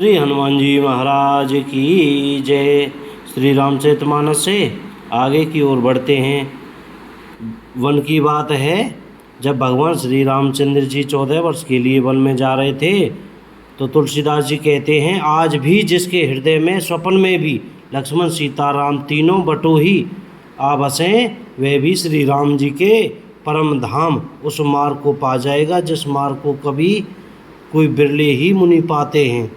श्री हनुमान जी महाराज की जय। श्री रामचरितमानस से आगे की ओर बढ़ते हैं। वन की बात है, जब भगवान श्री रामचंद्र जी 14 वर्ष के लिए वन में जा रहे थे तो तुलसीदास जी कहते हैं, आज भी जिसके हृदय में स्वप्न में भी लक्ष्मण सीता राम तीनों बटोही आ बसें, वह भी श्री राम जी के परम धाम उस मार्ग को पा जाएगा जिस मार्ग को कभी कोई बिरले ही मुनि पाते हैं।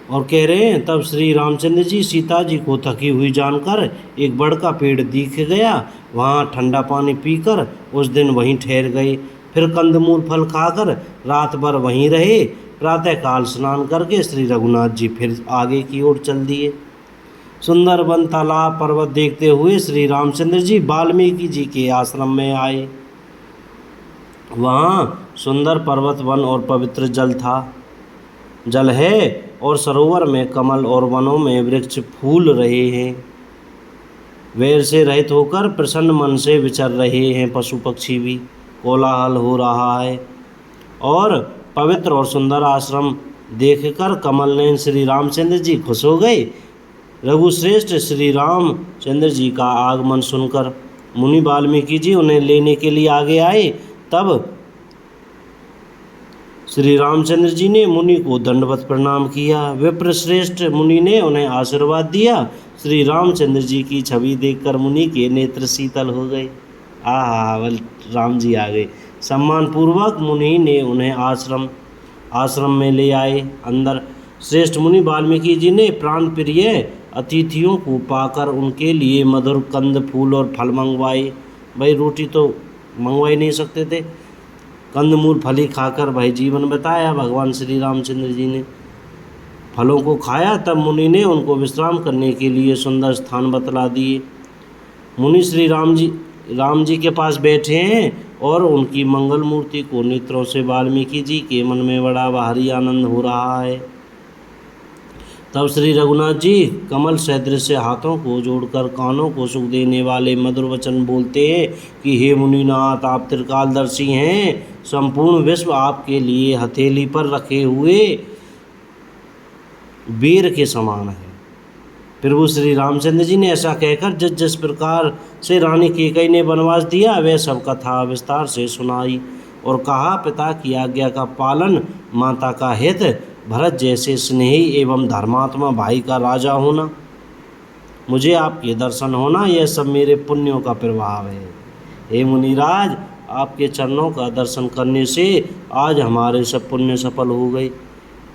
और कह रहे हैं, तब श्री रामचंद्र जी सीता जी को थकी हुई जानकर एक बड़ का पेड़ दिख गया, वहाँ ठंडा पानी पीकर उस दिन वहीं ठहर गए। फिर कंदमूल फल खाकर रात भर वहीं रहे। प्रातःकाल स्नान करके श्री रघुनाथ जी फिर आगे की ओर चल दिए। सुंदर वन तालाब पर्वत देखते हुए श्री रामचंद्र जी वाल्मीकि जी के आश्रम में आए। वहाँ सुंदर पर्वत वन और पवित्र जल है और सरोवर में कमल और वनों में वृक्ष फूल रहे हैं। वैर से रहित होकर प्रसन्न मन से विचर रहे हैं पशु पक्षी भी। कोलाहल हो रहा है और पवित्र और सुंदर आश्रम देखकर कमल नयन श्री रामचंद्र जी खुश हो गए। रघुश्रेष्ठ श्री रामचंद्र जी का आगमन सुनकर मुनि वाल्मीकि जी उन्हें लेने के लिए आगे आए। तब श्री रामचंद्र जी ने मुनि को दंडवत प्रणाम किया। विप्रश्रेष्ठ मुनि ने उन्हें आशीर्वाद दिया। श्री रामचंद्र जी की छवि देखकर मुनि के नेत्र शीतल हो गए। बल राम जी आ गए। सम्मान पूर्वक मुनि ने उन्हें आश्रम में ले आए। अंदर श्रेष्ठ मुनि वाल्मीकि जी ने प्राण प्रिय अतिथियों को पाकर उनके लिए मधुर कंद फूल और फल मंगवाए। भाई रोटी तो मंगवा नहीं सकते थे, कंदमूल फली खाकर भाई जीवन बताया। भगवान श्री रामचंद्र जी ने फलों को खाया। तब मुनि ने उनको विश्राम करने के लिए सुंदर स्थान बतला दिए। मुनि श्री राम जी के पास बैठे हैं और उनकी मंगल मूर्ति को नेत्रों से वाल्मीकि जी के मन में बड़ा भारी आनंद हो रहा है। तब श्री रघुनाथ जी कमल सदृश हाथों को जोड़कर कानों को सुख देने वाले मधुर वचन बोलते हैं कि हे मुनिनाथ, आप त्रिकालदर्शी हैं। संपूर्ण विश्व आपके लिए हथेली पर रखे हुए बेर के समान है। प्रभु श्री रामचंद्र जी ने ऐसा कहकर जिस प्रकार से रानी कैकेयी ने वनवास दिया वह सब कथा विस्तार से सुनाई और कहा, पिता की आज्ञा का पालन, माता का हित, भरत जैसे स्नेही एवं धर्मात्मा भाई का राजा होना, मुझे आपके दर्शन होना, यह सब मेरे पुण्यों का प्रभाव है। हे मुनिराज, आपके चरणों का दर्शन करने से आज हमारे सब पुण्य सफल हो गए,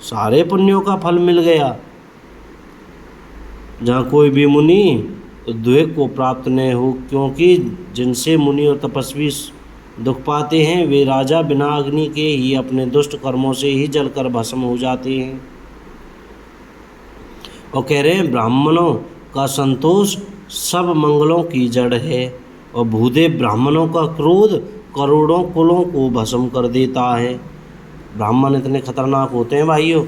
सारे पुण्यों का फल मिल गया। जहाँ कोई भी मुनि उद्वेग को प्राप्त न हो, क्योंकि जिनसे मुनि और तपस्वी दुख पाते हैं वे राजा बिना अग्नि के ही अपने दुष्ट कर्मों से ही जलकर भस्म हो जाते हैं। और कह रहे हैं, ब्राह्मणों का संतोष सब मंगलों की जड़ है और भूदेव ब्राह्मणों का क्रोध करोड़ों कुलों को भस्म कर देता है। ब्राह्मण इतने खतरनाक होते हैं भाइयों,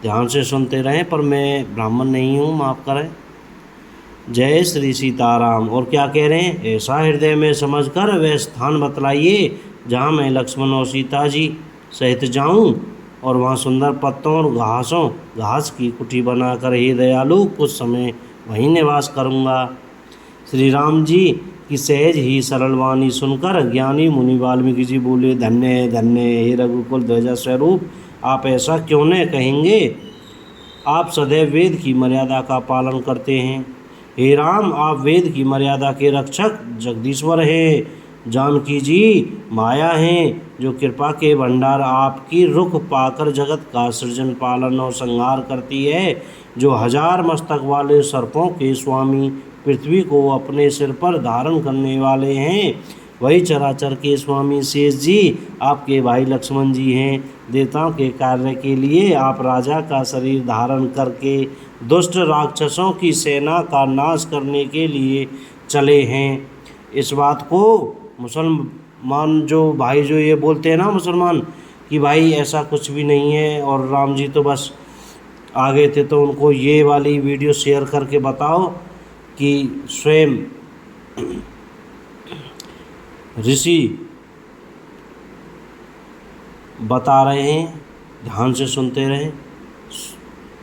ध्यान से सुनते रहें। पर मैं ब्राह्मण नहीं हूँ, माफ़ करें। जय श्री सीताराम। और क्या कह रहे हैं, ऐसा हृदय में समझकर वह स्थान बतलाइए जहाँ मैं लक्ष्मण और सीता जी सहित जाऊँ और वहाँ सुंदर पत्तों और घास की कुटी बनाकर हे दयालु कुछ समय वहीं निवास करूँगा। श्री राम जी की सहज ही सरल वाणी सुनकर ज्ञानी मुनि वाल्मीकि जी बोले, धन्य धन्य हे रघुकुल ध्वजा स्वरूप, आप ऐसा क्यों न कहेंगे। आप सदैव वेद की मर्यादा का पालन करते हैं। हे राम, आप वेद की मर्यादा के रक्षक जगदीश्वर हैं। जानकी जी माया हैं जो कृपा के भंडार आपकी रुख पाकर जगत का सृजन पालन और संहार करती है। जो 1000 मस्तक वाले सर्पों के स्वामी, पृथ्वी को अपने सिर पर धारण करने वाले हैं, वही चराचर के स्वामी शेष जी आपके भाई लक्ष्मण जी हैं। देवताओं के कार्य के लिए आप राजा का शरीर धारण करके दुष्ट राक्षसों की सेना का नाश करने के लिए चले हैं। इस बात को मुसलमान जो ये बोलते हैं ना मुसलमान कि भाई ऐसा कुछ भी नहीं है और राम जी तो बस आ गए थे, तो उनको ये वाली वीडियो शेयर करके बताओ कि स्वयं ऋषि बता रहे हैं, ध्यान से सुनते रहें।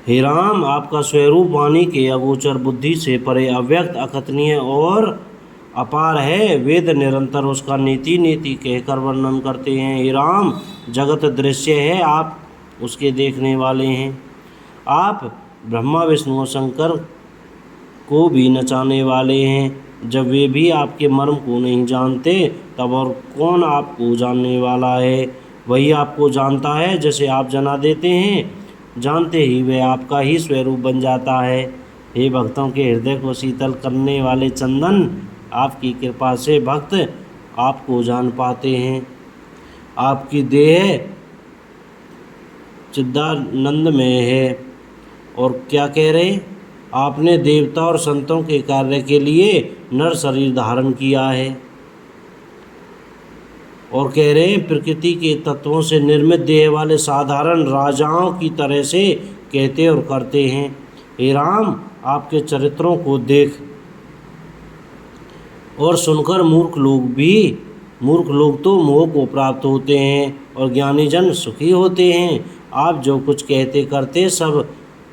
हे राम, आपका स्वरूप वाणी के अगोचर, बुद्धि से परे, अव्यक्त, अकथनीय और अपार है। वेद निरंतर उसका नीति नीति कहकर वर्णन करते हैं। हे राम, जगत दृश्य है, आप उसके देखने वाले हैं। आप ब्रह्मा विष्णु और शंकर को भी नचाने वाले हैं। जब वे भी आपके मर्म को नहीं जानते, तब और कौन आपको जानने वाला है? वही आपको जानता है, जैसे आप जना देते हैं, जानते ही वह आपका ही स्वरूप बन जाता है। हे भक्तों के हृदय को शीतल करने वाले चंदन, आपकी कृपा से भक्त आपको जान पाते हैं। आपकी देह चिदानंद में है। और क्या कह रहे? आपने देवता और संतों के कार्य के लिए नर शरीर धारण किया है। और कह रहे हैं, प्रकृति के तत्वों से निर्मित देह वाले साधारण राजाओं की तरह से कहते और करते हैं। हे राम, आपके चरित्रों को देख और सुनकर मूर्ख लोग तो मोह को प्राप्त होते हैं और ज्ञानी जन सुखी होते हैं। आप जो कुछ कहते करते सब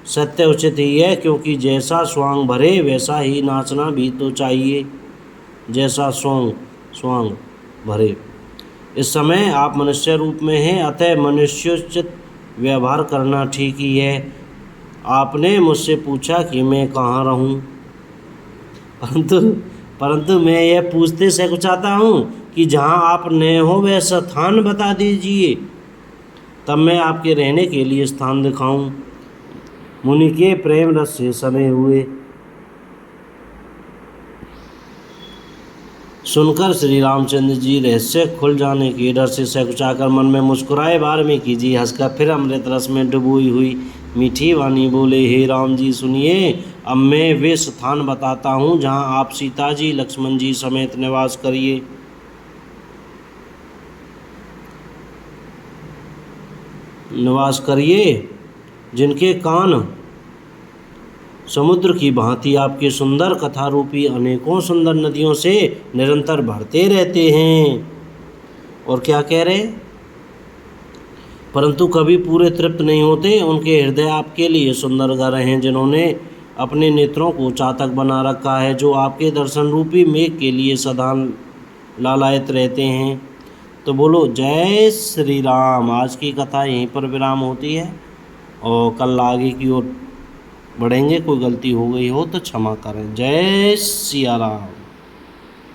सत्य उचित ही है, क्योंकि जैसा स्वांग भरे वैसा ही नाचना भी तो चाहिए। जैसा स्वांग भरे। इस समय आप मनुष्य रूप में हैं, अतः मनुष्योचित व्यवहार करना ठीक ही है। आपने मुझसे पूछा कि मैं कहाँ रहूं, परंतु मैं यह पूछते सकुचाता हूँ कि जहाँ आप न हो वह स्थान बता दीजिए, तब मैं आपके रहने के लिए स्थान दिखाऊं। मुनि के प्रेम रस से सने हुए सुनकर श्री रामचंद्र जी रहस्य खुल जाने के डर से सकुचाकर मन में मुस्कुराए। वाल्मीकि जी हंसकर फिर अमृत रस में डुबोई हुई मीठी वाणी बोले, हे राम जी सुनिए, अब मैं वे स्थान बताता हूँ जहाँ आप सीता जी लक्ष्मण जी समेत निवास करिए, जिनके कान समुद्र की भांति आपके सुंदर कथा रूपी अनेकों सुंदर नदियों से निरंतर भरते रहते हैं। और क्या कह रहे? परंतु कभी पूरे तृप्त नहीं होते। उनके हृदय आपके लिए सुंदर घर हैं, जिन्होंने अपने नेत्रों को चातक बना रखा है, जो आपके दर्शन रूपी मेघ के लिए सदा लालायित रहते हैं। तो बोलो जय श्री राम। आज की कथा यहीं पर विराम होती है और कल आगे की ओर बढ़ेंगे। कोई गलती हो गई हो तो क्षमा करें। जय सिया राम।